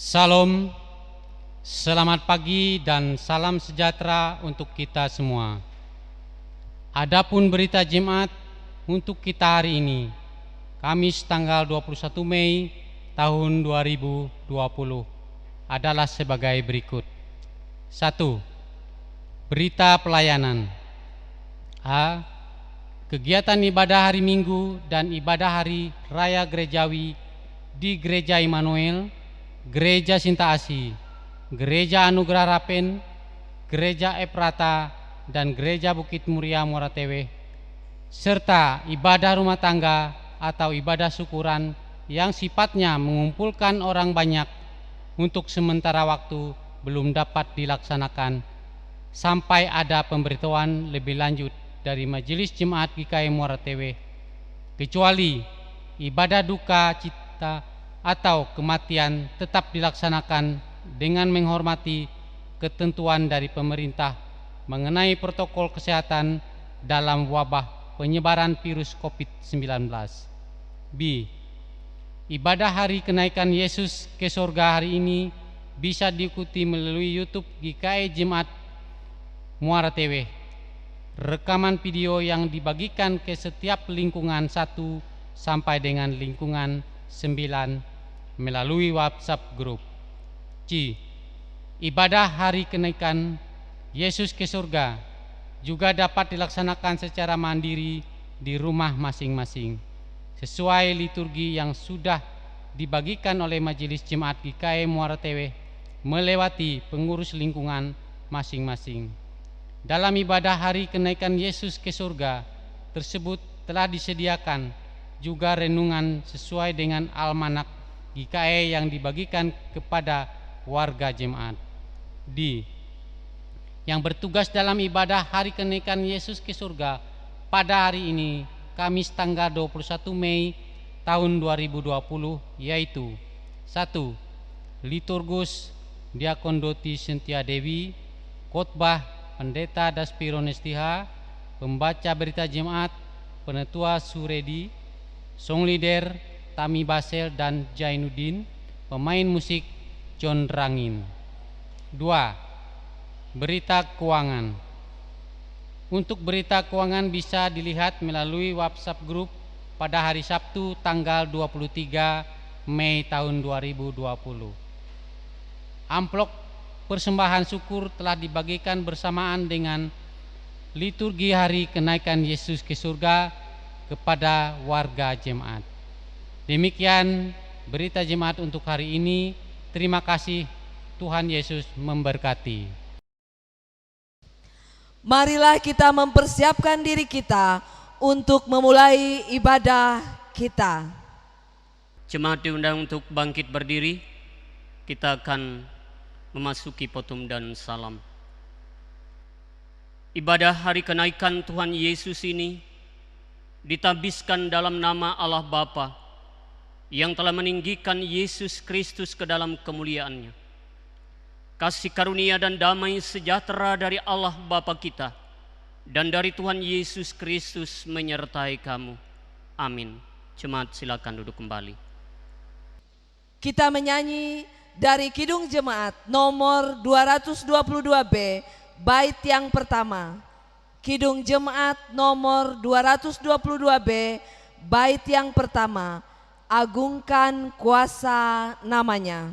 Salam, selamat pagi dan salam sejahtera untuk kita semua. Adapun berita Jemaat untuk kita hari ini, Kamis tanggal 21 Mei tahun 2020 adalah sebagai berikut. 1. Berita pelayanan. A. Kegiatan ibadah hari Minggu dan ibadah hari Raya Gerejawi di Gereja Immanuel, Gereja Sinta Asih, Gereja Anugerah Rapen, Gereja Efrata, dan Gereja Bukit Muria Muara Teweh, serta ibadah rumah tangga atau ibadah syukuran yang sifatnya mengumpulkan orang banyak untuk sementara waktu belum dapat dilaksanakan sampai ada pemberitahuan lebih lanjut dari Majelis Jemaat GKI Muara Teweh, kecuali ibadah duka cita atau kematian tetap dilaksanakan dengan menghormati ketentuan dari pemerintah mengenai protokol kesehatan dalam wabah penyebaran virus COVID-19. B. Ibadah hari kenaikan Yesus ke surga hari ini bisa diikuti melalui YouTube GKI Jemaat Muara Teweh. Rekaman video yang dibagikan ke setiap lingkungan 1 sampai dengan lingkungan 9 melalui WhatsApp grup. C. Ibadah hari kenaikan Yesus ke surga juga dapat dilaksanakan secara mandiri di rumah masing-masing sesuai liturgi yang sudah dibagikan oleh Majelis Jemaat GKI Muara Teweh melewati pengurus lingkungan masing-masing. Dalam ibadah hari kenaikan Yesus ke surga tersebut telah disediakan juga renungan sesuai dengan almanak GKI yang dibagikan kepada warga jemaat. D. Yang bertugas dalam ibadah hari kenaikan Yesus ke surga pada hari ini, Kamis tanggal 21 Mei tahun 2020, yaitu 1. Liturgus Diakon Doti Sintia Dewi, khotbah Pendeta Daspiro Nestiha, pembaca berita jemaat Penetua Suredi, song leader Tami Basel dan Jainuddin, pemain musik John Rangin. 2. Berita keuangan. Untuk berita keuangan bisa dilihat melalui WhatsApp grup pada hari Sabtu tanggal 23 Mei tahun 2020. Amplop persembahan syukur telah dibagikan bersamaan dengan liturgi hari kenaikan Yesus ke surga kepada warga jemaat. Demikian berita jemaat untuk hari ini. Terima kasih. Tuhan Yesus memberkati. Marilah kita mempersiapkan diri kita untuk memulai ibadah kita. Jemaat diundang untuk bangkit berdiri. Kita akan memasuki potum dan salam. Ibadah hari kenaikan Tuhan Yesus ini ditabiskan dalam nama Allah Bapa yang telah meninggikan Yesus Kristus ke dalam kemuliaannya. Kasih karunia dan damai sejahtera dari Allah Bapa kita dan dari Tuhan Yesus Kristus menyertai kamu. Amin. Jemaat silakan duduk kembali. Kita menyanyi dari Kidung Jemaat nomor 222B, bait yang pertama. Kidung Jemaat nomor 222B, bait yang pertama. Agungkan kuasa namanya.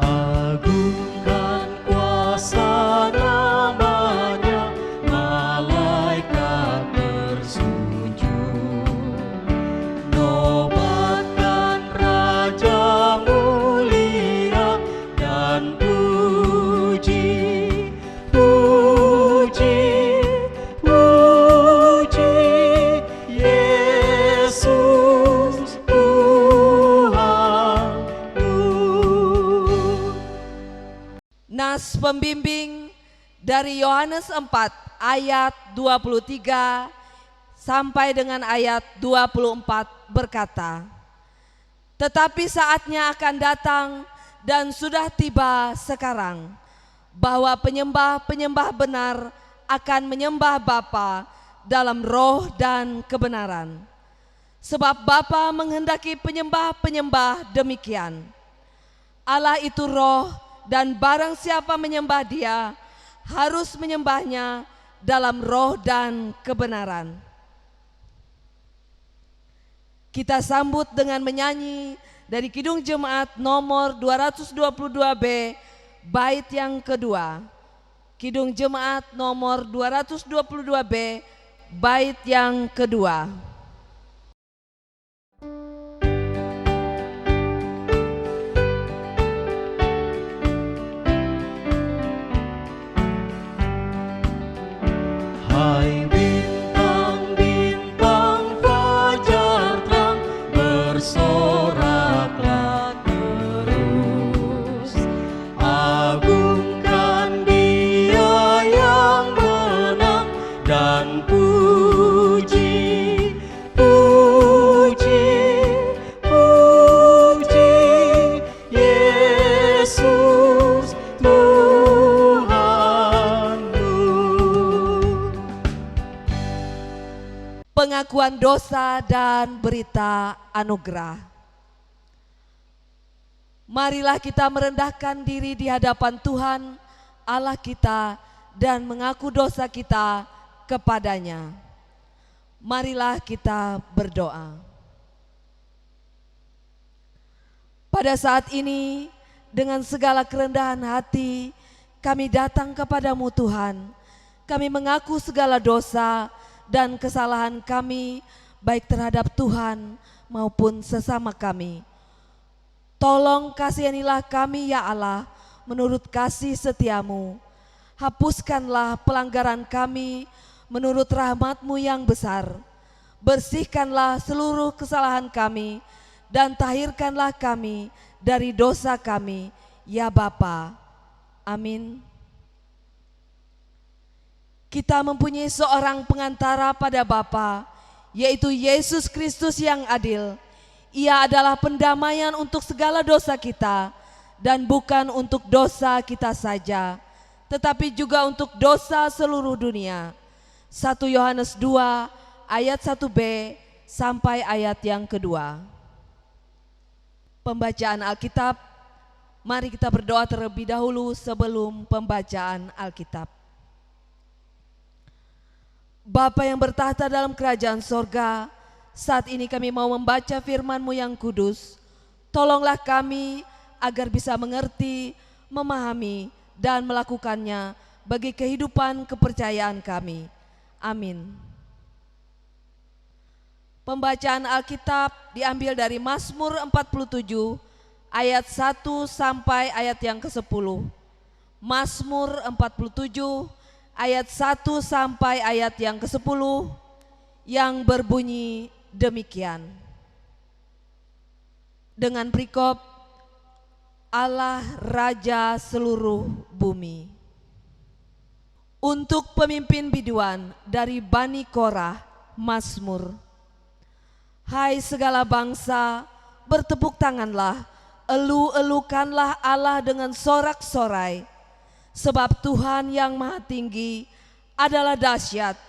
Agungkan kuasa namanya, malaikat bersujud. Nobatkan Raja mulia dan puji, puji, puji Yesus Tuhanku. Nas pembimbing dari Yohanes 4 ayat 23 sampai dengan ayat 24 berkata, "Tetapi saatnya akan datang dan sudah tiba sekarang, bahwa penyembah-penyembah benar akan menyembah Bapa dalam roh dan kebenaran. Sebab Bapa menghendaki penyembah-penyembah demikian. Allah itu roh, dan barang siapa menyembah Dia harus menyembahnya dalam roh dan kebenaran. Kita sambut dengan menyanyi dari Kidung Jemaat nomor 222B, bait yang kedua. Kidung Jemaat nomor 222B, bait yang kedua. Hai bintang-bintang fajar terang, bersoraklah terus. Agungkan Dia yang menang, dan puji, puji, puji Yesus Tuhanmu. Pengakuan dosa dan berita anugerah. Marilah kita merendahkan diri di hadapan Tuhan Allah kita dan mengaku dosa kita kepadanya. Marilah kita berdoa. Pada saat ini dengan segala kerendahan hati kami datang kepadamu Tuhan. Kami mengaku segala dosa dan kesalahan kami baik terhadap Tuhan maupun sesama kami. Tolong kasihanilah kami ya Allah menurut kasih setiamu. Hapuskanlah pelanggaran kami menurut rahmat-Mu yang besar. Bersihkanlah seluruh kesalahan kami dan tahirkanlah kami dari dosa kami ya Bapa. Amin. Kita mempunyai seorang pengantara pada Bapa, yaitu Yesus Kristus yang adil. Ia adalah pendamaian untuk segala dosa kita, dan bukan untuk dosa kita saja, tetapi juga untuk dosa seluruh dunia. 1 Yohanes 2 ayat 1b sampai ayat yang kedua. Pembacaan Alkitab, mari kita berdoa terlebih dahulu sebelum pembacaan Alkitab. Bapa yang bertahta dalam kerajaan sorga, saat ini kami mau membaca firman-Mu yang kudus. Tolonglah kami agar bisa mengerti, memahami, dan melakukannya bagi kehidupan kepercayaan kami. Amin. Pembacaan Alkitab diambil dari Mazmur 47 ayat 1 sampai ayat yang ke-10. Mazmur 47 ayat 1 sampai ayat yang ke-10 yang berbunyi demikian. Dengan perikop Allah Raja seluruh bumi. Untuk pemimpin biduan dari Bani Korah, Mazmur. Hai segala bangsa, bertepuk tanganlah, elu-elukanlah Allah dengan sorak-sorai. Sebab Tuhan yang maha tinggi adalah dahsyat,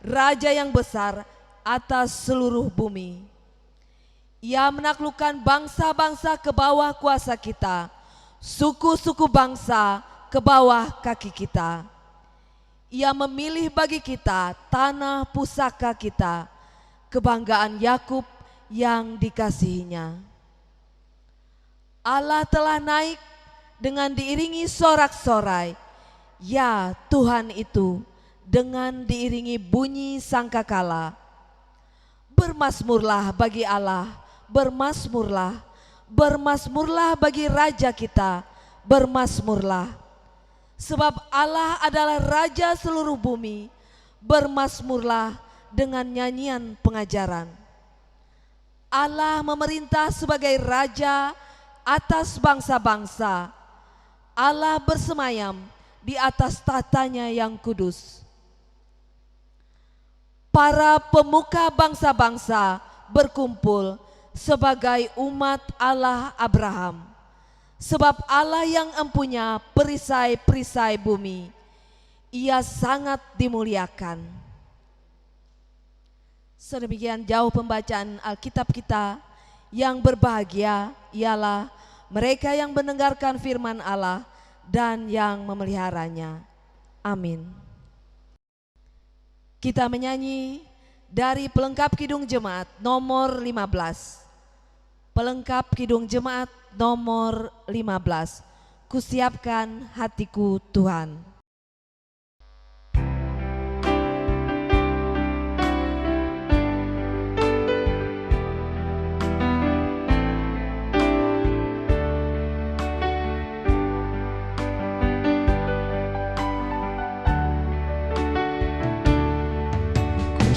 Raja yang besar atas seluruh bumi. Ia menaklukkan bangsa-bangsa ke bawah kuasa kita, suku-suku bangsa ke bawah kaki kita. Ia memilih bagi kita tanah pusaka kita, kebanggaan Yakub yang dikasihinya. Allah telah naik dengan diiringi sorak-sorai, ya Tuhan itu dengan diiringi bunyi sangkakala. Bermasmurlah bagi Allah, bermasmurlah, bermasmurlah bagi Raja kita, bermasmurlah. Sebab Allah adalah Raja seluruh bumi, bermasmurlah dengan nyanyian pengajaran. Allah memerintah sebagai Raja atas bangsa-bangsa. Allah bersemayam di atas tahtanya yang kudus. Para pemuka bangsa-bangsa berkumpul sebagai umat Allah Abraham. Sebab Allah yang empunya perisai-perisai bumi, Ia sangat dimuliakan. Sedemikian jauh pembacaan Alkitab kita. Yang berbahagia ialah mereka yang mendengarkan firman Allah dan yang memeliharanya. Amin. Kita menyanyi dari Pelengkap Kidung Jemaat nomor 15. Pelengkap Kidung Jemaat nomor 15. Kusiapkan hatiku Tuhan.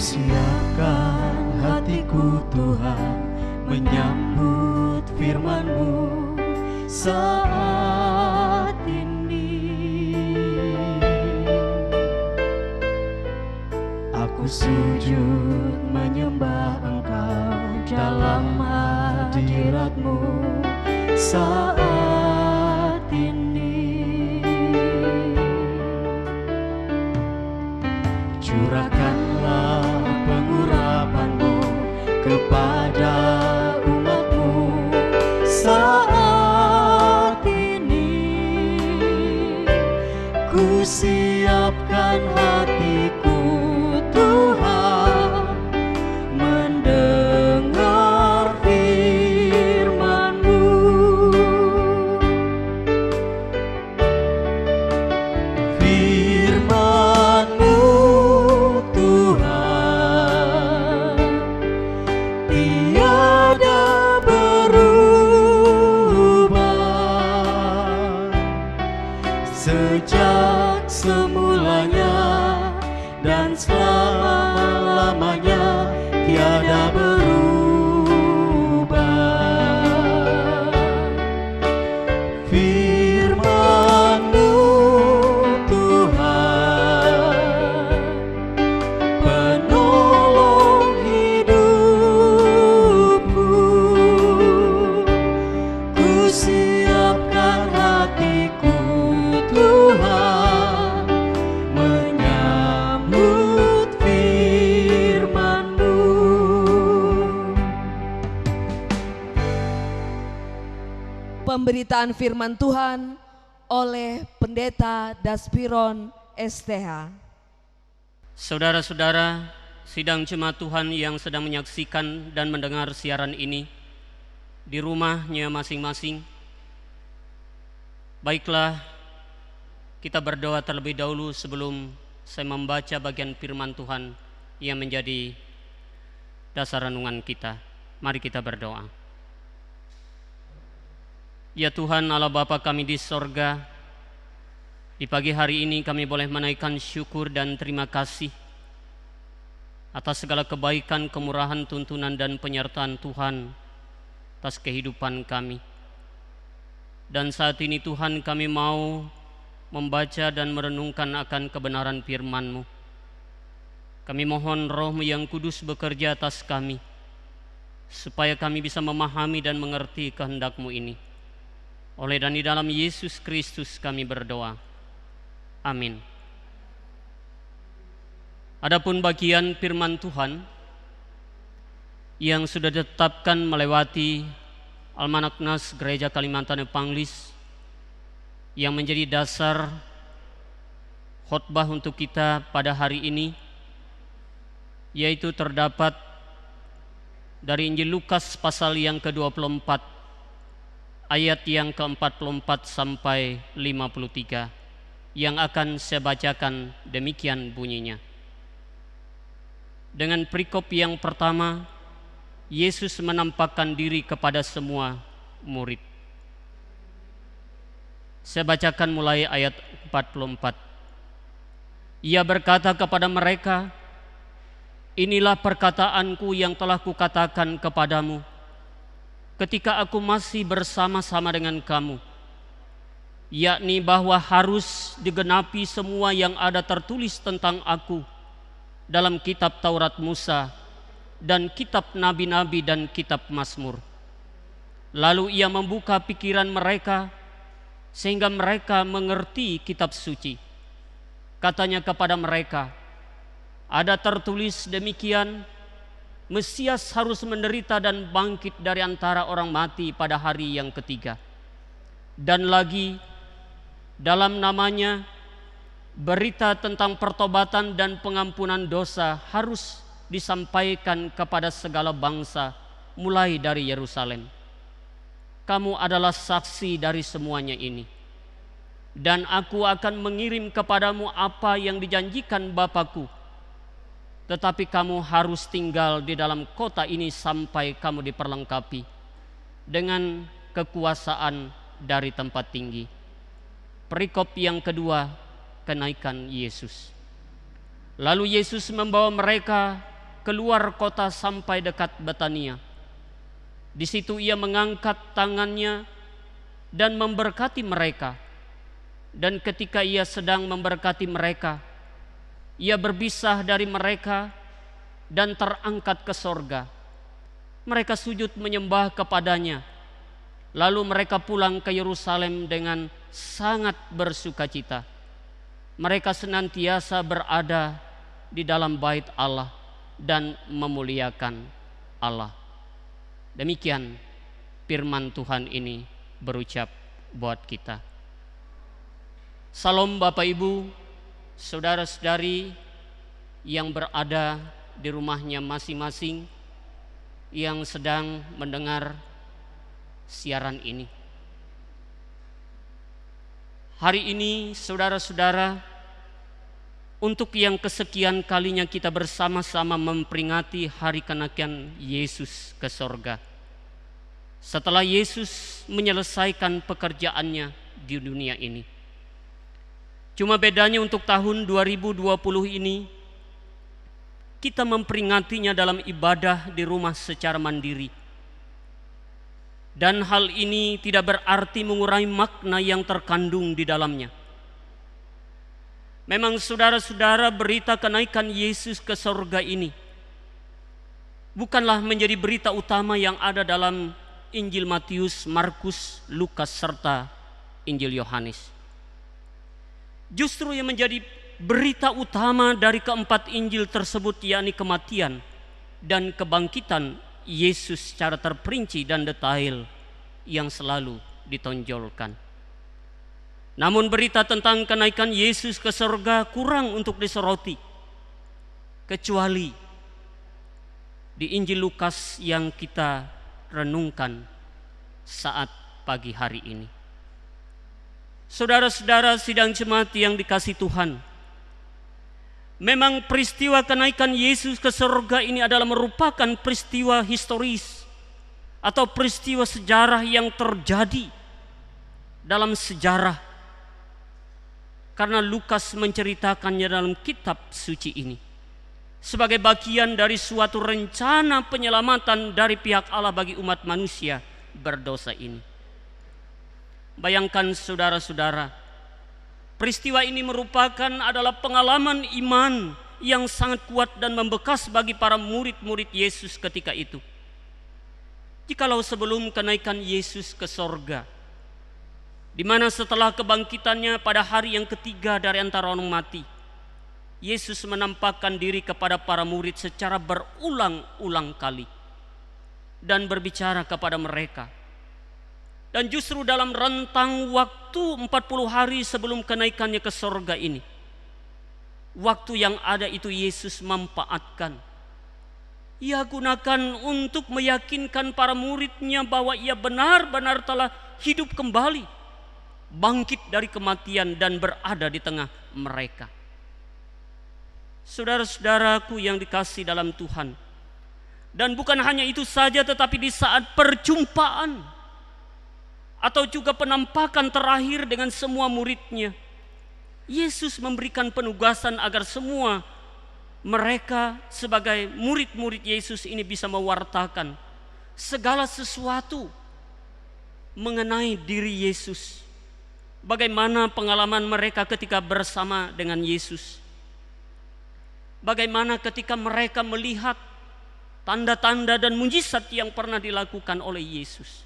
Siapkan hatiku Tuhan menyambut firman-Mu saat ini. Aku sujud menyembah Engkau dalam hadirat-Mu saat ini. Curahkanlah pengurapan-Mu kepada umat-Mu saat ini. Ku siapkan hatiku Tuhan mendengar firman-Mu. Firman-Mu sejak semulanya dan selama-lamanya tiada berubah. Firman-Mu Tuhan, penolong hidupku. Ku siapkan hatiku Tuhan menyambut firman-Mu. Pemberitaan firman Tuhan oleh Pendeta Daspiron STH. Saudara-saudara, sidang jemaat Tuhan yang sedang menyaksikan dan mendengar siaran ini di rumahnya masing-masing, baiklah kita berdoa terlebih dahulu sebelum saya membaca bagian firman Tuhan yang menjadi dasar renungan kita. Mari kita berdoa. Ya Tuhan Allah Bapa kami di sorga, di pagi hari ini kami boleh menaikkan syukur dan terima kasih atas segala kebaikan, kemurahan, tuntunan dan penyertaan Tuhan atas kehidupan kami. Dan saat ini Tuhan kami mau membaca dan merenungkan akan kebenaran firman-Mu. Kami mohon Roh-Mu yang kudus bekerja atas kami, supaya kami bisa memahami dan mengerti kehendak-Mu ini. Oleh dan di dalam Yesus Kristus kami berdoa. Amin. Adapun bagian firman Tuhan yang sudah ditetapkan melewati Almanak Nas Gereja Kalimantan Panglis yang menjadi dasar khotbah untuk kita pada hari ini, yaitu terdapat dari Injil Lukas pasal yang ke-24 ayat yang ke-44 sampai 53 yang akan saya bacakan demikian bunyinya. Dengan perikop yang pertama, Yesus menampakkan diri kepada semua murid. Saya bacakan mulai ayat 44. Ia berkata kepada mereka, "Inilah perkataanku yang telah kukatakan kepadamu ketika aku masih bersama-sama dengan kamu, yakni bahwa harus digenapi semua yang ada tertulis tentang aku dalam kitab Taurat Musa dan kitab Nabi-Nabi dan kitab Mazmur." Lalu ia membuka pikiran mereka sehingga mereka mengerti kitab suci. Katanya kepada mereka, ada tertulis demikian, Mesias harus menderita dan bangkit dari antara orang mati pada hari yang ketiga. Dan lagi dalam namanya berita tentang pertobatan dan pengampunan dosa harus disampaikan kepada segala bangsa mulai dari Yerusalem. Kamu adalah saksi dari semuanya ini. Dan aku akan mengirim kepadamu apa yang dijanjikan Bapakku. Tetapi kamu harus tinggal di dalam kota ini sampai kamu diperlengkapi dengan kekuasaan dari tempat tinggi. Perikop yang kedua, kenaikan Yesus. Lalu Yesus membawa mereka keluar kota sampai dekat Betania. Di situ ia mengangkat tangannya dan memberkati mereka. Dan ketika ia sedang memberkati mereka, ia berpisah dari mereka dan terangkat ke sorga. Mereka sujud menyembah kepadanya. Lalu mereka pulang ke Yerusalem dengan sangat bersukacita. Mereka senantiasa berada di dalam bait Allah dan memuliakan Allah. Demikian firman Tuhan ini berucap buat kita. Salam Bapak Ibu, saudara-saudari yang berada di rumahnya masing-masing yang sedang mendengar siaran ini. Hari ini saudara-saudara, untuk yang kesekian kalinya kita bersama-sama memperingati hari kenaikan Yesus ke sorga. Setelah Yesus menyelesaikan pekerjaannya di dunia ini. Cuma bedanya untuk tahun 2020 ini, kita memperingatinya dalam ibadah di rumah secara mandiri. Dan hal ini tidak berarti mengurangi makna yang terkandung di dalamnya. Memang saudara-saudara, berita kenaikan Yesus ke sorga ini bukanlah menjadi berita utama yang ada dalam Injil Matius, Markus, Lukas, serta Injil Yohanes. Justru yang menjadi berita utama dari keempat Injil tersebut, yakni kematian dan kebangkitan Yesus secara terperinci dan detail yang selalu ditonjolkan. Namun berita tentang kenaikan Yesus ke surga kurang untuk disoroti, kecuali di Injil Lukas yang kita renungkan saat pagi hari ini. Saudara-saudara sidang jemaat yang dikasihi Tuhan, memang peristiwa kenaikan Yesus ke surga ini adalah merupakan peristiwa historis atau peristiwa sejarah yang terjadi dalam sejarah. Karena Lukas menceritakannya dalam kitab suci ini sebagai bagian dari suatu rencana penyelamatan dari pihak Allah bagi umat manusia berdosa ini. Bayangkan saudara-saudara, peristiwa ini merupakan adalah pengalaman iman yang sangat kuat dan membekas bagi para murid-murid Yesus ketika itu. Jikalau sebelum kenaikan Yesus ke sorga, di mana setelah kebangkitannya pada hari yang ketiga dari antara orang mati, Yesus menampakkan diri kepada para murid secara berulang-ulang kali dan berbicara kepada mereka. Dan justru dalam rentang waktu 40 hari sebelum kenaikannya ke sorga ini, waktu yang ada itu Yesus memanfaatkan. Ia gunakan untuk meyakinkan para muridnya bahwa ia benar-benar telah hidup kembali, bangkit dari kematian dan berada di tengah mereka. Saudara-saudaraku yang dikasihi dalam Tuhan, dan bukan hanya itu saja, tetapi di saat perjumpaan atau juga penampakan terakhir dengan semua muridnya, Yesus memberikan penugasan agar semua mereka sebagai murid-murid Yesus ini bisa mewartakan segala sesuatu mengenai diri Yesus. Bagaimana pengalaman mereka ketika bersama dengan Yesus. Bagaimana ketika mereka melihat tanda-tanda dan mujizat yang pernah dilakukan oleh Yesus.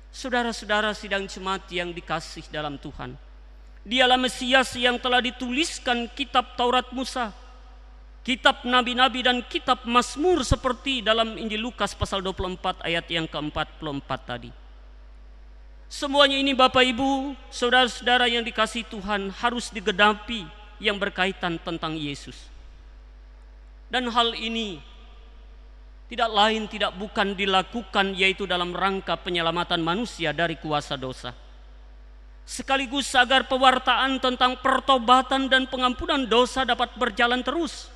Saudara-saudara sidang jemaat yang dikasih dalam Tuhan, Dialah Mesias yang telah dituliskan kitab Taurat Musa, kitab Nabi-Nabi dan kitab Mazmur seperti dalam Injil Lukas pasal 24 ayat yang ke-44 tadi. Semuanya ini Bapak Ibu, saudara-saudara yang dikasih Tuhan harus digenapi yang berkaitan tentang Yesus. Dan hal ini tidak lain tidak bukan dilakukan yaitu dalam rangka penyelamatan manusia dari kuasa dosa. Sekaligus agar pewartaan tentang pertobatan dan pengampunan dosa dapat berjalan terus.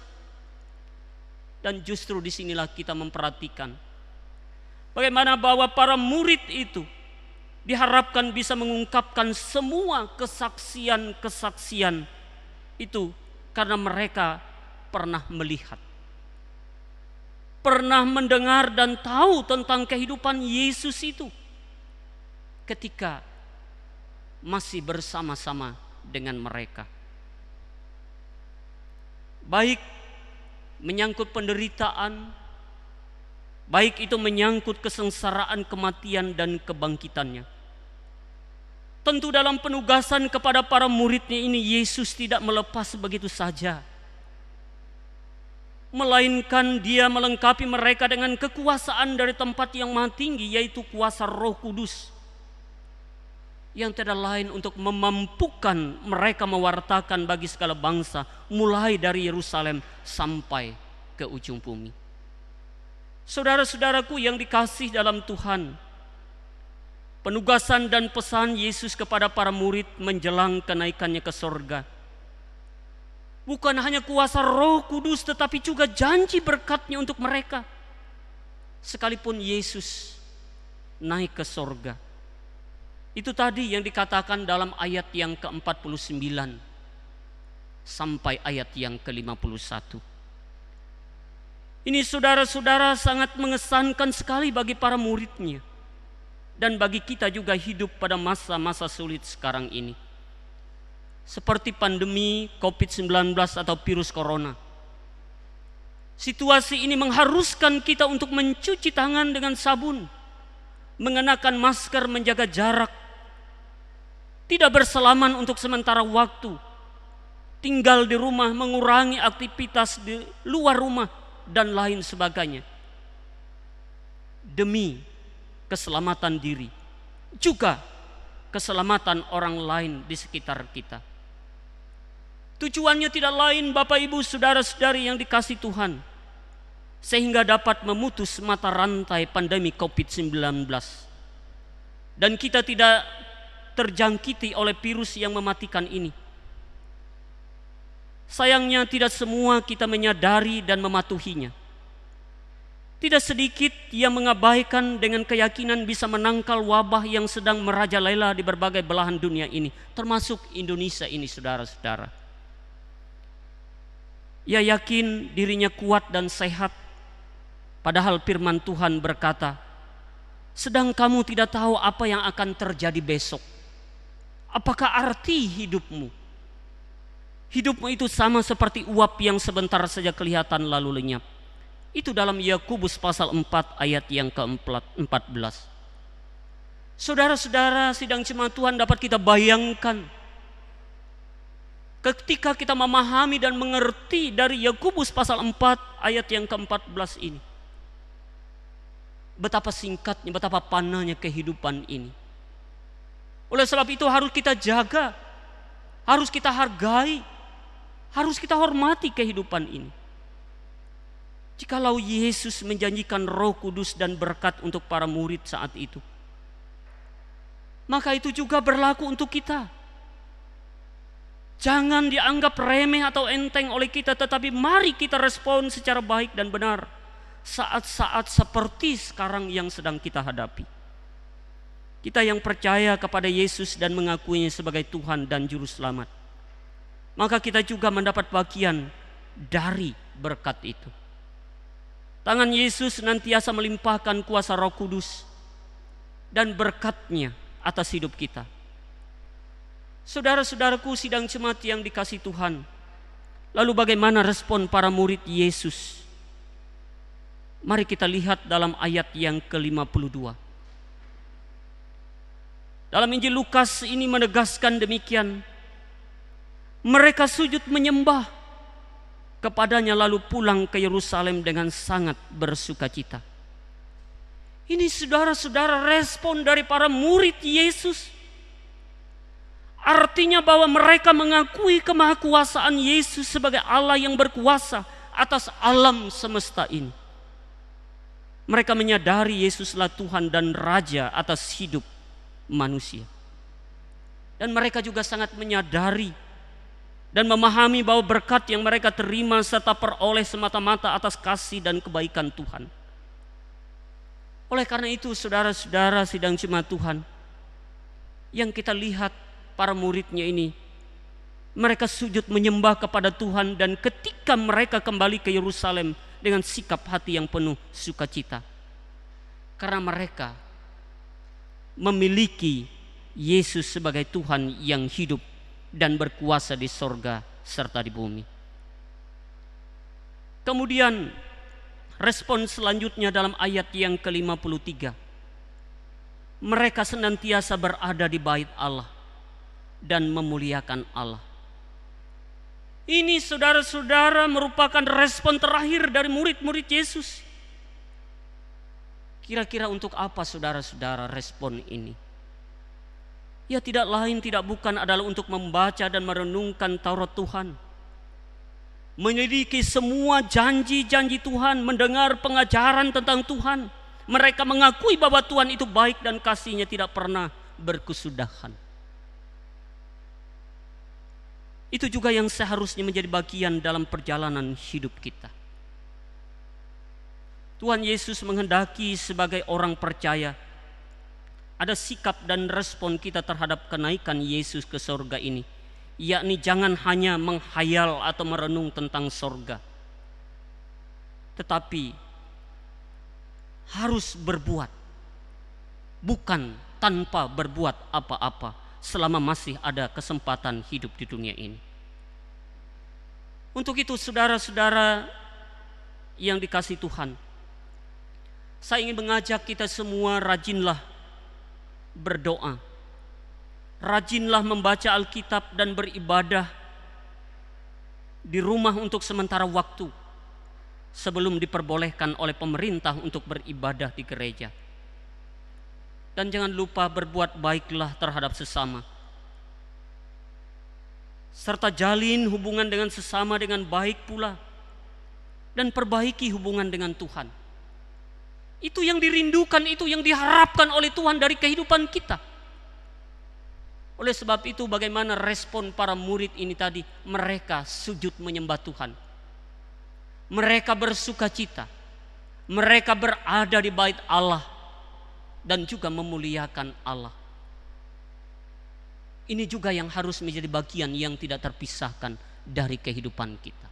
Dan justru disinilah kita memperhatikan bagaimana bahwa para murid itu diharapkan bisa mengungkapkan semua kesaksian-kesaksian itu karena mereka pernah melihat, pernah mendengar dan tahu tentang kehidupan Yesus itu ketika masih bersama-sama dengan mereka. Baik menyangkut penderitaan, baik itu menyangkut kesengsaraan, kematian dan kebangkitannya. Tentu dalam penugasan kepada para muridnya ini Yesus tidak melepas begitu saja, melainkan dia melengkapi mereka dengan kekuasaan dari tempat yang maha tinggi, yaitu kuasa Roh Kudus, yang tidak lain untuk memampukan mereka mewartakan bagi segala bangsa, mulai dari Yerusalem sampai ke ujung bumi. Saudara-saudaraku yang dikasih dalam Tuhan, penugasan dan pesan Yesus kepada para murid menjelang kenaikannya ke sorga bukan hanya kuasa Roh Kudus, tetapi juga janji berkatnya untuk mereka. Sekalipun Yesus naik ke sorga, itu tadi yang dikatakan dalam ayat yang ke-49 sampai ayat yang ke-51. Ini saudara-saudara sangat mengesankan sekali bagi para muridnya dan bagi kita juga hidup pada masa-masa sulit sekarang ini. Seperti pandemi COVID-19 atau virus corona. Situasi ini mengharuskan kita untuk mencuci tangan dengan sabun, mengenakan masker, menjaga jarak, tidak bersalaman untuk sementara waktu, tinggal di rumah, mengurangi aktivitas di luar rumah, dan lain sebagainya. Demi keselamatan diri, juga keselamatan orang lain di sekitar kita. Tujuannya tidak lain Bapak Ibu saudara-saudari yang dikasih Tuhan, sehingga dapat memutus mata rantai pandemi COVID-19. Dan kita tidak terjangkiti oleh virus yang mematikan ini. Sayangnya tidak semua kita menyadari dan mematuhinya. Tidak sedikit yang mengabaikan dengan keyakinan bisa menangkal wabah yang sedang merajalela di berbagai belahan dunia ini, termasuk Indonesia ini saudara-saudara. Ia yakin dirinya kuat dan sehat, padahal firman Tuhan berkata, sedang kamu tidak tahu apa yang akan terjadi besok. Apakah arti hidupmu? Hidupmu itu sama seperti uap yang sebentar saja kelihatan lalu lenyap. Itu dalam Yakobus pasal 4 ayat yang ke-14. Saudara-saudara sidang jemaat Tuhan, dapat kita bayangkan ketika kita memahami dan mengerti dari Yakobus pasal 4 ayat yang ke-14 ini, betapa singkatnya, betapa panahnya kehidupan ini. Oleh sebab itu harus kita jaga, harus kita hargai, harus kita hormati kehidupan ini. Jikalau Yesus menjanjikan Roh Kudus dan berkat untuk para murid saat itu, maka itu juga berlaku untuk kita. Jangan dianggap remeh atau enteng oleh kita, tetapi mari kita respon secara baik dan benar saat-saat seperti sekarang yang sedang kita hadapi. Kita yang percaya kepada Yesus dan mengakuinya sebagai Tuhan dan Juru Selamat, maka kita juga mendapat bagian dari berkat itu. Tangan Yesus senantiasa melimpahkan kuasa Roh Kudus dan berkat-Nya atas hidup kita. Saudara-saudaraku sidang jemaat yang dikasih Tuhan, lalu bagaimana respon para murid Yesus? Mari kita lihat dalam ayat yang ke-52. Dalam Injil Lukas ini menegaskan demikian. Mereka sujud menyembah kepadanya lalu pulang ke Yerusalem dengan sangat bersukacita. Ini saudara-saudara respon dari para murid Yesus. Artinya bahwa mereka mengakui kemahakuasaan Yesus sebagai Allah yang berkuasa atas alam semesta ini. Mereka menyadari Yesuslah Tuhan dan Raja atas hidup manusia. Dan mereka juga sangat menyadari dan memahami bahwa berkat yang mereka terima serta peroleh semata-mata atas kasih dan kebaikan Tuhan. Oleh karena itu saudara-saudara sidang jemaat Tuhan, yang kita lihat para muridnya ini, mereka sujud menyembah kepada Tuhan, dan ketika mereka kembali ke Yerusalem dengan sikap hati yang penuh sukacita. Karena mereka memiliki Yesus sebagai Tuhan yang hidup dan berkuasa di sorga serta di bumi. Kemudian respon selanjutnya dalam ayat yang ke-53. Mereka senantiasa berada di bait Allah dan memuliakan Allah. Ini saudara-saudara merupakan respon terakhir dari murid-murid Yesus. Kira-kira untuk apa saudara-saudara respon ini? Ya tidak lain tidak bukan adalah untuk membaca dan merenungkan Taurat Tuhan, menyelidiki semua janji-janji Tuhan, mendengar pengajaran tentang Tuhan. Mereka mengakui bahwa Tuhan itu baik dan kasih-Nya tidak pernah berkesudahan. Itu juga yang seharusnya menjadi bagian dalam perjalanan hidup kita. Tuhan Yesus menghendaki sebagai orang percaya ada sikap dan respon kita terhadap kenaikan Yesus ke sorga ini, yakni jangan hanya menghayal atau merenung tentang sorga, tetapi harus berbuat, bukan tanpa berbuat apa-apa selama masih ada kesempatan hidup di dunia ini. Untuk itu saudara-saudara yang dikasihi Tuhan, saya ingin mengajak kita semua rajinlah berdoa, rajinlah membaca Alkitab dan beribadah di rumah untuk sementara waktu sebelum diperbolehkan oleh pemerintah untuk beribadah di gereja. Dan jangan lupa berbuat baiklah terhadap sesama, serta jalin hubungan dengan sesama dengan baik pula, dan perbaiki hubungan dengan Tuhan. Itu yang dirindukan, itu yang diharapkan oleh Tuhan dari kehidupan kita. Oleh sebab itu bagaimana respon para murid ini tadi? Mereka sujud menyembah Tuhan, mereka bersukacita, mereka berada di bait Allah dan juga memuliakan Allah. Ini juga yang harus menjadi bagian yang tidak terpisahkan dari kehidupan kita.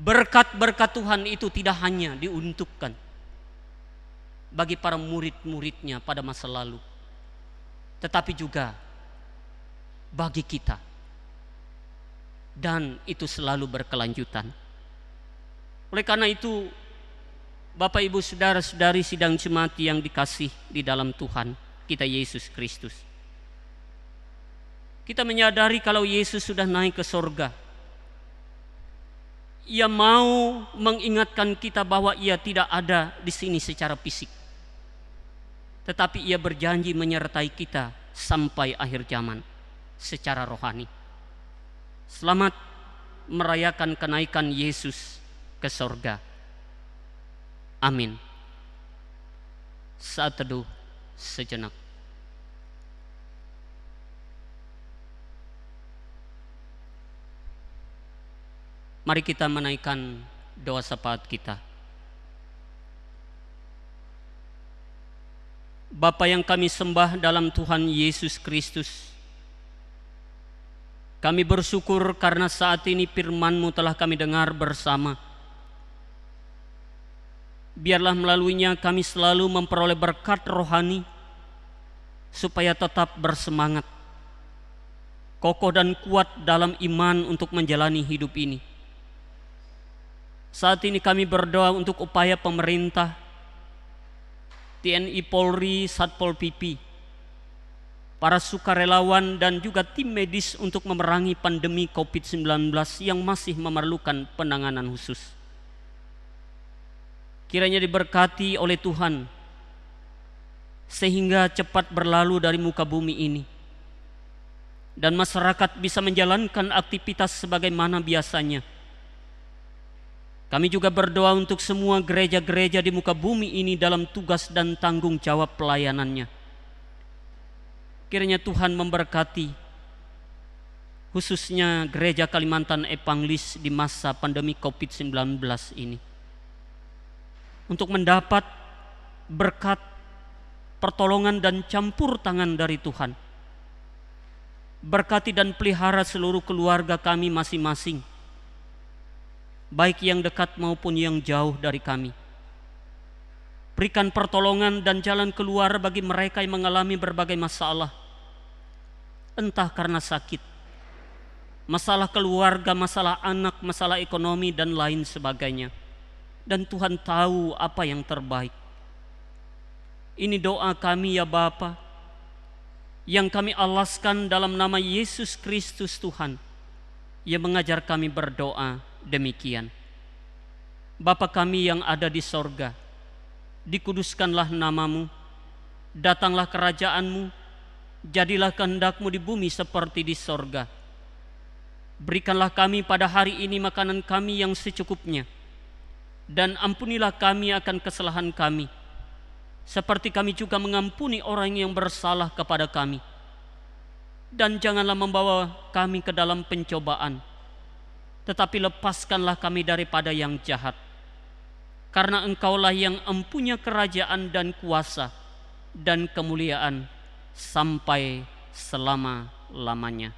Berkat-berkat Tuhan itu tidak hanya diuntukkan bagi para murid-muridnya pada masa lalu, tetapi juga bagi kita, dan itu selalu berkelanjutan. Oleh karena itu Bapak Ibu saudara-saudari sidang jemaat yang dikasih di dalam Tuhan kita Yesus Kristus, kita menyadari kalau Yesus sudah naik ke sorga, Ia mau mengingatkan kita bahwa Ia tidak ada di sini secara fisik, tetapi Ia berjanji menyertai kita sampai akhir zaman secara rohani. Selamat merayakan kenaikan Yesus ke sorga. Amin. Saat teduh sejenak. Mari kita menaikkan doa syafaat kita. Bapa yang kami sembah dalam Tuhan Yesus Kristus, kami bersyukur karena saat ini firman-Mu telah kami dengar bersama. Biarlah melaluinya kami selalu memperoleh berkat rohani, supaya tetap bersemangat, kokoh dan kuat dalam iman untuk menjalani hidup ini. Saat ini kami berdoa untuk upaya pemerintah, TNI Polri, Satpol PP, para sukarelawan dan juga tim medis untuk memerangi pandemi COVID-19 yang masih memerlukan penanganan khusus. Kiranya diberkati oleh Tuhan, sehingga cepat berlalu dari muka bumi ini, dan masyarakat bisa menjalankan aktivitas sebagaimana biasanya. Kami juga berdoa untuk semua gereja-gereja di muka bumi ini dalam tugas dan tanggung jawab pelayanannya. Kiranya Tuhan memberkati, khususnya gereja Kalimantan Epanglis di masa pandemi COVID-19 ini, untuk mendapat berkat, pertolongan dan campur tangan dari Tuhan. Berkati dan pelihara seluruh keluarga kami masing-masing, baik yang dekat maupun yang jauh dari kami. Berikan pertolongan dan jalan keluar bagi mereka yang mengalami berbagai masalah, entah karena sakit, masalah keluarga, masalah anak, masalah ekonomi, dan lain sebagainya. Dan Tuhan tahu apa yang terbaik. Ini doa kami ya Bapa, yang kami alaskan dalam nama Yesus Kristus Tuhan, yang mengajar kami berdoa demikian. Bapa kami yang ada di sorga, dikuduskanlah namamu, datanglah kerajaanmu, jadilah kehendak-Mu di bumi seperti di sorga. Berikanlah kami pada hari ini makanan kami yang secukupnya, dan ampunilah kami akan kesalahan kami, seperti kami juga mengampuni orang yang bersalah kepada kami. Dan janganlah membawa kami ke dalam pencobaan, tetapi lepaskanlah kami daripada yang jahat. Karena Engkaulah yang empunya kerajaan dan kuasa dan kemuliaan sampai selama-lamanya.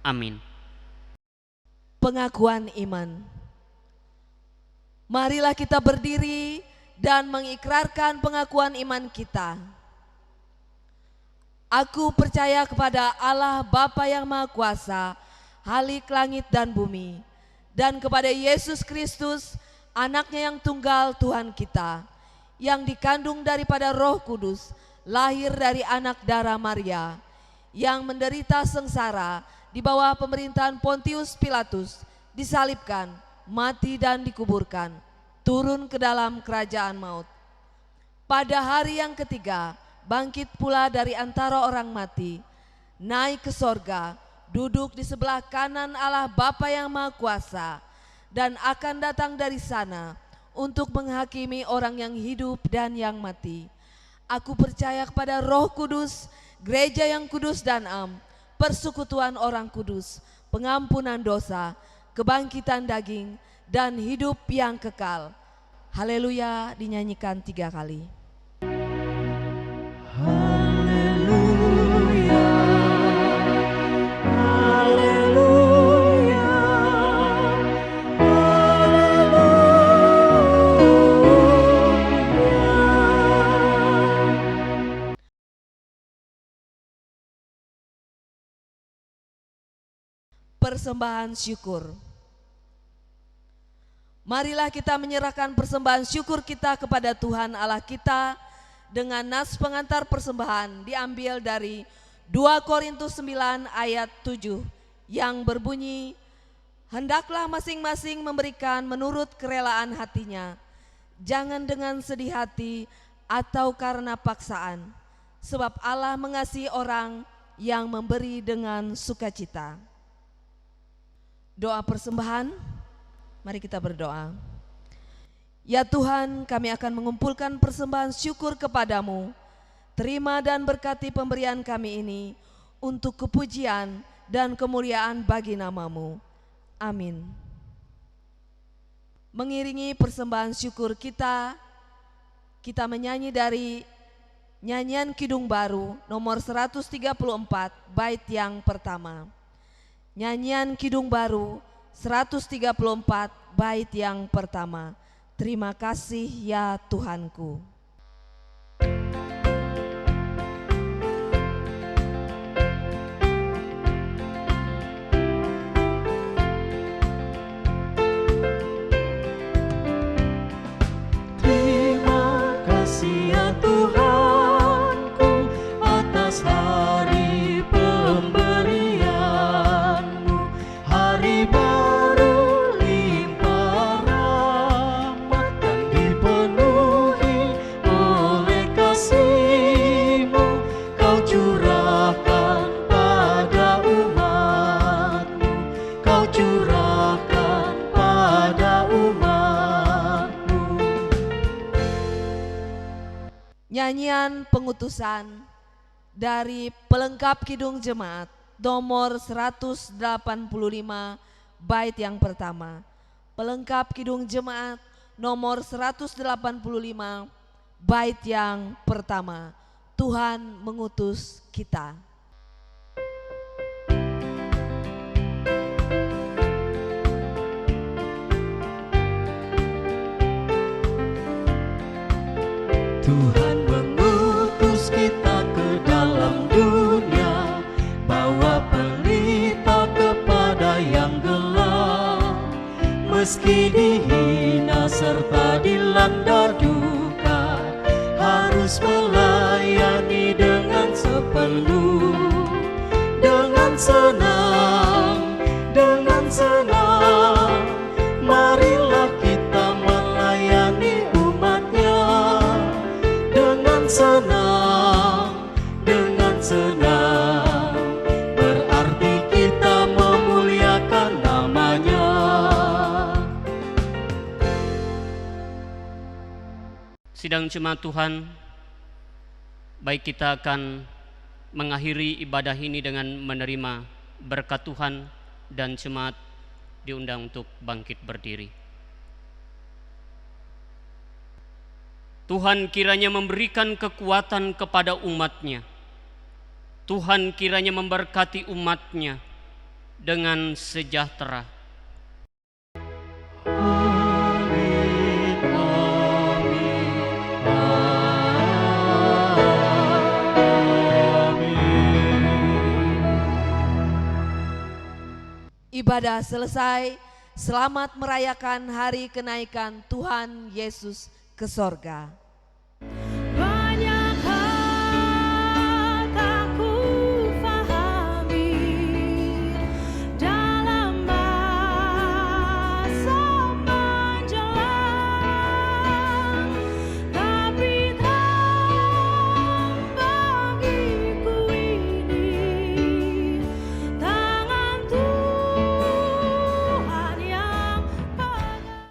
Amin. Pengakuan iman. Marilah kita berdiri dan mengikrarkan pengakuan iman kita. Aku percaya kepada Allah Bapa yang Maha Kuasa, Khalik langit dan bumi, dan kepada Yesus Kristus, Anaknya yang tunggal Tuhan kita, yang dikandung daripada Roh Kudus, lahir dari anak darah Maria, yang menderita sengsara di bawah pemerintahan Pontius Pilatus, disalibkan, mati dan dikuburkan, turun ke dalam kerajaan maut. Pada hari yang ketiga, bangkit pula dari antara orang mati, naik ke sorga, duduk di sebelah kanan Allah Bapa yang Maha Kuasa, dan akan datang dari sana untuk menghakimi orang yang hidup dan yang mati. Aku percaya kepada Roh Kudus, gereja yang kudus dan am, persekutuan orang kudus, pengampunan dosa, kebangkitan daging, dan hidup yang kekal. Haleluya, dinyanyikan 3 kali. Haleluya, haleluya, haleluya. Persembahan syukur. Marilah kita menyerahkan persembahan syukur kita kepada Tuhan Allah kita dengan nas pengantar persembahan diambil dari 2 Korintus 9 ayat 7 yang berbunyi, hendaklah masing-masing memberikan menurut kerelaan hatinya, jangan dengan sedih hati atau karena paksaan, sebab Allah mengasihi orang yang memberi dengan sukacita. Doa persembahan, mari kita berdoa. Ya Tuhan, kami akan mengumpulkan persembahan syukur kepadamu. Terima dan berkati pemberian kami ini untuk kepujian dan kemuliaan bagi namamu. Amin. Mengiringi persembahan syukur kita menyanyi dari nyanyian Kidung Baru nomor 134 bait yang pertama. Nyanyian Kidung Baru 134 bait yang pertama. Terima kasih ya Tuhanku. Terima kasih ya Tuhanku atas Nyanyian pengutusan dari pelengkap Kidung Jemaat nomor 185 bait yang pertama. Pelengkap Kidung Jemaat nomor 185 bait yang pertama. Tuhan mengutus kita. Tuhan mengutus kita ke dalam dunia, bawa pelita kepada yang gelap. Meski dihina serta dilanda duka, harus melayani dengan sepenuh, dengan senang, dengan senang. Marilah kita melayani umatnya dengan senang, dengan senang. Berarti kita memuliakan namanya. Sidang jemaat Tuhan, baik kita akan mengakhiri ibadah ini dengan menerima berkat Tuhan, dan jemaat diundang untuk bangkit berdiri. Tuhan kiranya memberikan kekuatan kepada umatnya. Tuhan kiranya memberkati umatnya dengan sejahtera. Amin, amin, amin. Ibadah selesai. Selamat merayakan hari kenaikan Tuhan Yesus ke sorga.